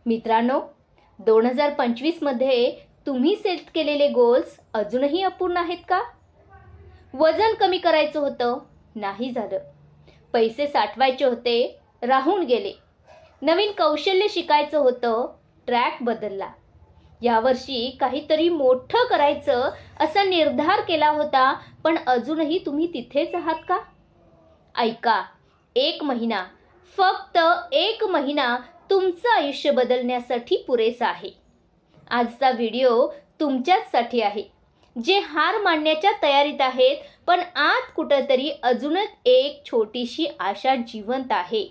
मित्रांनो, 2025 मध्ये तुम्ही सेट केलेले गोल्स अजूनही अपूर्ण आहेत का? वजन कमी करायचं होतं, नाही झालं. पैसे साठवायचे होते, राहून गेले. नवीन कौशल्य शिकायचं होतं, ट्रॅक बदलला. यावर्षी काहीतरी मोठं करायचं असा निर्धार केला होता, पण अजूनही तुम्ही तिथेच आहात का? ऐका, 1 महिना, फक्त 1 महिना तुमचं आयुष्य बदलण्यासाठी पुरेसा आहे. आजचा व्हिडिओ तुमच्याचसाठी आहे, जे हार मानण्याच्या तयारीत आहेत, पण आत कुठंतरी अजूनच एक छोटीशी आशा जिवंत आहे.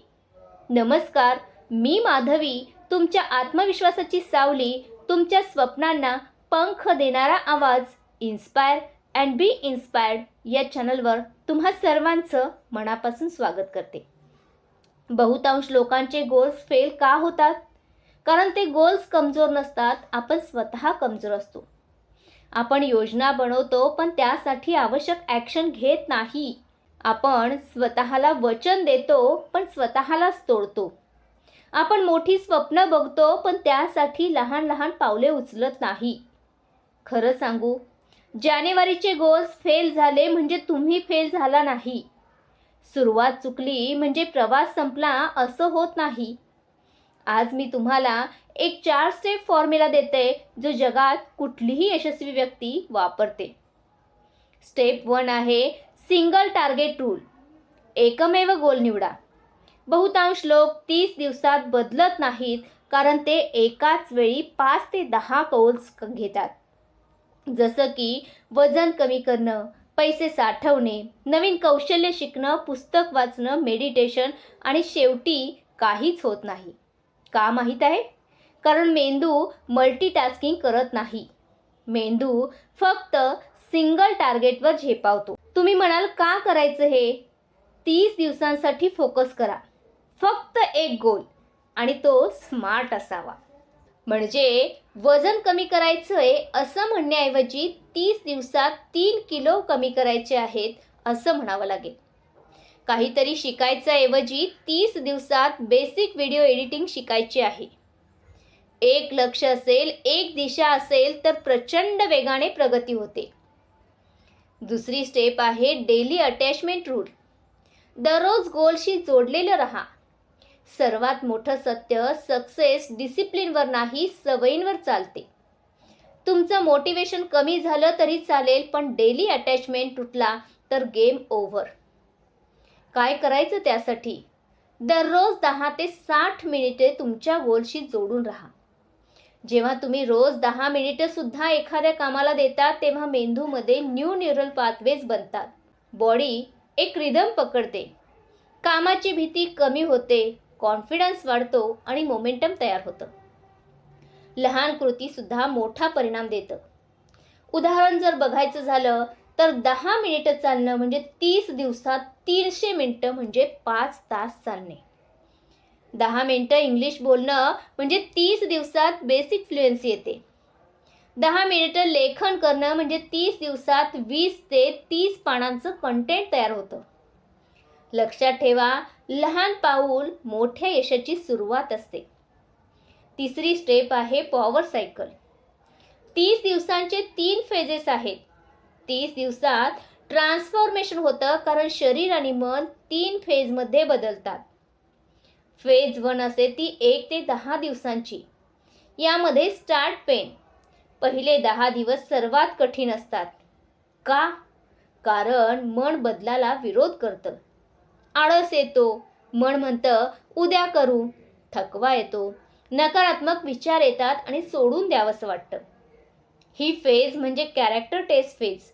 नमस्कार, मी माधवी, तुमच्या आत्मविश्वासाची सावली, तुमच्या स्वप्नांना पंख देणारा आवाज. इन्स्पायर अँड बी इन्स्पायर्ड या चॅनलवर तुम्हा सर्वांचं मनापासून स्वागत करते. बहुतांश लोकांचे गोल्स फेल का होतात? कारण ते गोल्स कमजोर नसतात, आपण स्वतः कमजोर असतो. आपण योजना बनवतो, पण त्यासाठी आवश्यक ॲक्शन घेत नाही. आपण स्वतःला वचन देतो, पण स्वतःलाच तोडतो. आपण मोठी स्वप्न बघतो, पण त्यासाठी लहान लहान पावले उचलत नाही. खरं सांगू, जानेवारीचे गोल्स फेल झाले म्हणजे तुम्ही फेल झाला नाही. सुरुवात चुकली म्हणजे प्रवास संपला असं होत नाही. आज मी तुम्हाला एक 4 स्टेप फॉर्म्युला देते, जो जगात कुठलीही यशस्वी व्यक्ती वापरते. स्टेप 1 आहे सिंगल टार्गेट रूल. एकमेव गोल निवडा. बहुतांश लोक 30 दिवसात बदलत नाहीत, कारण ते एकाच वेळी 5 ते 10 गोल्स घेतात. जसं की वजन कमी करणं, पैसे साठवणे, नवीन कौशल्य शिकणं, पुस्तक वाचणं, मेडिटेशन, आणि शेवटी काहीच होत नाही. का माहीत आहे? कारण मेंदू मल्टीटास्किंग करत नाही. मेंदू फक्त सिंगल टार्गेटवर झेपावतो. तुम्ही म्हणाल, का करायचं हे? 30 दिवसांसाठी फोकस करा. फक्त एक गोल, आणि तो स्मार्ट असावा. म्हणजे वजन कमी करायचंय असं म्हणण्याऐवजी 30 दिवसात 3 किलो कमी करायचे आहेत असं म्हणावं लागेल. काहीतरी शिकायचं ऐवजी 30 दिवसात बेसिक व्हिडिओ एडिटिंग शिकायचे आहे. एक लक्ष असेल, एक दिशा असेल, तर प्रचंड वेगाने प्रगती होते. दुसरी स्टेप आहे डेली अटॅचमेंट रूल. दररोज गोलशी जोडलेलं राहा. सर्वात मोठं सत्य, सक्सेस डिसिप्लिनवर नाही, सवयींवर चालते. तुमचं मोटिवेशन कमी झालं तरी चालेल, पण डेली अटॅचमेंट तुटला तर गेम ओव्हर. काय करायचं त्यासाठी? दररोज 10 ते 60 मिनिटे तुमच्या गोलशी जोडून राहा. जेव्हा तुम्ही रोज 10 मिनिटे सुद्धा एखाद्या कामाला देता, तेव्हा मेंदूमध्ये न्यूरल पाथवेज बनतात. बॉडी एक रिदम पकडते. कामाची भीती कमी होते, कॉन्फिडन्स वाढतो आणि मोमेंटम तयार होतं. लहान कृती सुद्धा मोठा परिणाम देतं. उदाहरण जर बघायचं झालं तर 10 मिनिटं चालणं म्हणजे 30 दिवसात 300 मिनिटं म्हणजे 5 तास चालणे. 10 मिनिटं इंग्लिश बोलणं म्हणजे 30 दिवसात बेसिक फ्लुएन्सी येते. 10 मिनिटं लेखन करणं म्हणजे 30 दिवसात 20 ते 30 पानांचं कंटेंट तयार होतं. लक्षात ठेवा, लहान पाऊल मोठ्या यशाची सुरुवात असते. तिसरी स्टेप आहे पॉवर सायकल. 30 दिवसांचे 3 फेजेस आहेत. 30 दिवसात ट्रान्सफॉर्मेशन होतं, कारण शरीर आणि मन 3 फेजमध्ये बदलतात. फेज 1 असते ती 1 ते 10 दिवसांची. यामध्ये स्टार्ट पेन. पहिले 10 दिवस सर्वात कठीण असतात. का? कारण मन बदलाला विरोध करतं. आळस येतो, मन म्हणतं उद्या करू. थकवा येतो, नकारात्मक विचार येतात आणि सोडून द्यावंसं वाटतं. ही फेज म्हणजे कॅरेक्टर टेस्ट फेज.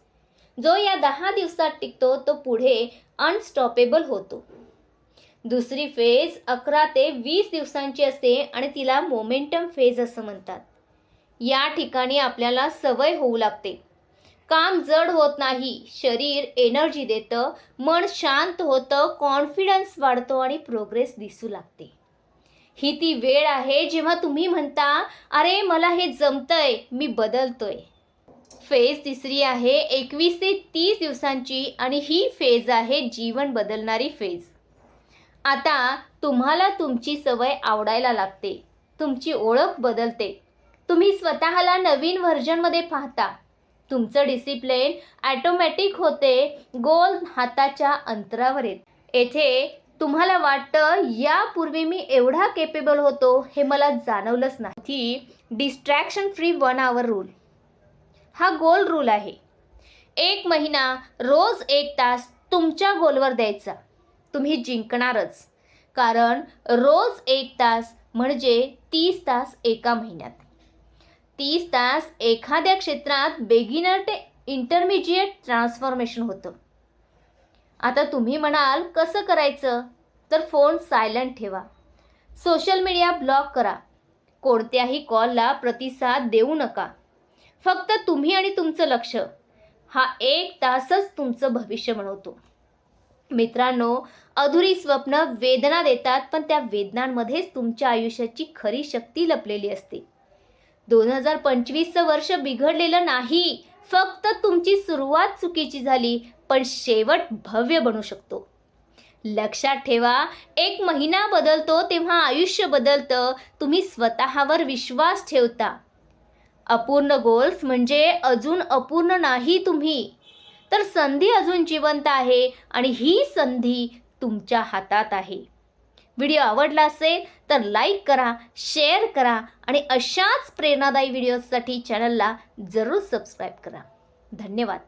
जो या 10 दिवसात टिकतो तो पुढे अनस्टॉपेबल होतो. दुसरी फेज 11 ते 20 दिवसांची असते आणि तिला मोमेंटम फेज असं म्हणतात. या ठिकाणी आपल्याला सवय होऊ लागते. काम जड होत नाही, शरीर एनर्जी देतं, मन शांत होतं, कॉन्फिडन्स वाढतो आणि प्रोग्रेस दिसू लागते. ही ती वेळ आहे जेव्हा तुम्ही म्हणता, अरे मला हे जमतंय, मी बदलतोय. फेज तिसरी आहे 21 ते 30 दिवसांची, आणि ही फेज आहे जीवन बदलणारी फेज. आता तुम्हाला तुमची सवय आवडायला लागते. तुमची ओळख बदलते. तुम्ही स्वतःला नवीन व्हर्जनमध्ये पाहता. तुमचं डिसिप्लिन ॲटोमॅटिक होते. गोल हाताच्या अंतरावर येते. येथे तुम्हाला वाटतं यापूर्वी मी एवढा केपेबल होतो हे मला जाणवलंच नाही. ती डिस्ट्रॅक्शन फ्री 1 आवर रूल हा गोल रूल आहे. 1 महिना रोज 1 तास तुमच्या गोलवर द्यायचा. तुम्ही जिंकणारच. कारण रोज 1 तास म्हणजे 30 तास एका महिन्यात. 30 तास एखाद्या क्षेत्रात बिगिनर ते इंटरमिजिएट ट्रान्सफॉर्मेशन होतं. आता तुम्ही म्हणाल कसं करायचं? तर फोन सायलेंट ठेवा. सोशल मीडिया ब्लॉक करा. कोणत्याही कॉलला प्रतिसाद देऊ नका. फक्त तुम्ही आणि तुमचं लक्ष. हा 1 तासच तुमचं भविष्य बनवतो. मित्रांनो, अधुरी स्वप्न वेदना देतात, पण त्या वेदनांमध्येच तुमच्या आयुष्याची खरी शक्ती लपलेली असते. 2025चं वर्ष बिघडलेलं नाही. फक्त तुमची सुरुवात चुकीची झाली, पण शेवट भव्य बनू शकतो. लक्षात ठेवा, 1 महिना बदलतो तेव्हा आयुष्य बदलतं. तुम्ही स्वतःवर विश्वास ठेवता. अपूर्ण गोल्स म्हणजे अजून अपूर्ण नाही तुम्ही, तर संधी अजून जिवंत आहे आणि ही संधी तुमच्या हातात आहे. व्हिडिओ आवडला असेल तर लाईक करा, शेअर करा आणि अशाच प्रेरणादायी व्हिडिओजसाठी चॅनलला जरूर सबस्क्राईब करा. धन्यवाद.